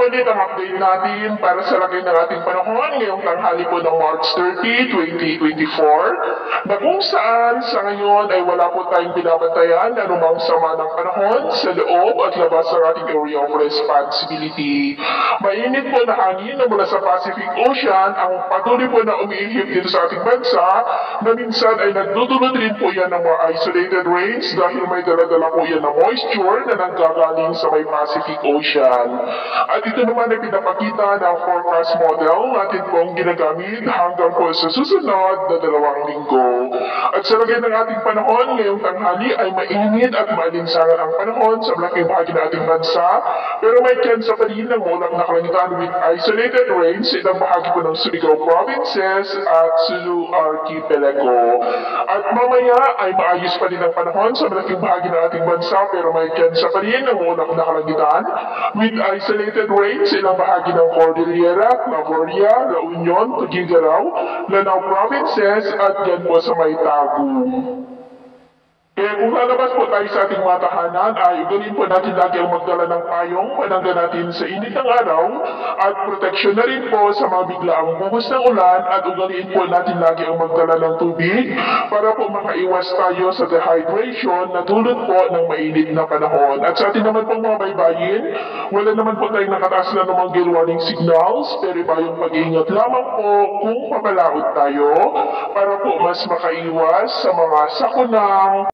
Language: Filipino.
po ulit ang update natin para sa lagay ng ating panahon ngayong tanghali po ng March 30, 2024 na kung saan sa ngayon ay wala po tayong binabantayan na anumang sama ng panahon sa loob at labas ng ating area of responsibility. Mainit po na hangin na mula sa Pacific Ocean ang patuloy po na umiihip dito sa ating bansa na minsan ay nagdudulot rin po yan ng mga isolated rains dahil may daladala po yan na moisture na nanggagaling sa may Pacific Ocean. At ito naman ay pinapakita ng forecast model natin pong ginagamit hanggang po sa susunod na 2 linggo. At sa lagay ng ating panahon ngayong tanghali ay mainit at maalinsangan ang panahon sa malaking bahagi ng ating bansa, pero may tsansa pa rin ng mulak na kalangitan with isolated rains sa ilang bahagi po ng Surigao provinces at Sulu Archipelago. At mamaya ay maayos pa rin ang panahon sa malaking bahagi ng ating bansa, pero may tsansa pa rin ng mulak na kalangitan with isolated rains sa ilang bahagi ng Cordillera, Clavoria, La Union, Tuguegarao, Lanao provinces at dyan po sa may Tagu. Kaya kung lalabas po tayo sa ating mga tahanan ay ugalin po natin lagi ang magdala ng payong panangga natin sa init ng araw at proteksyon na rin po sa mga biglaang buhos ng ulan at ugaliin po natin lagi ang magdala ng tubig para po makaiwas tayo sa dehydration na dulot po ng mainit na panahon. At sa atin naman pong mga baybayin, wala naman po tayong nakataas na namang gale warning signals, pero iba yung pag-iingat lamang po kung papalaot tayo para po mas makaiwas sa mga sakunang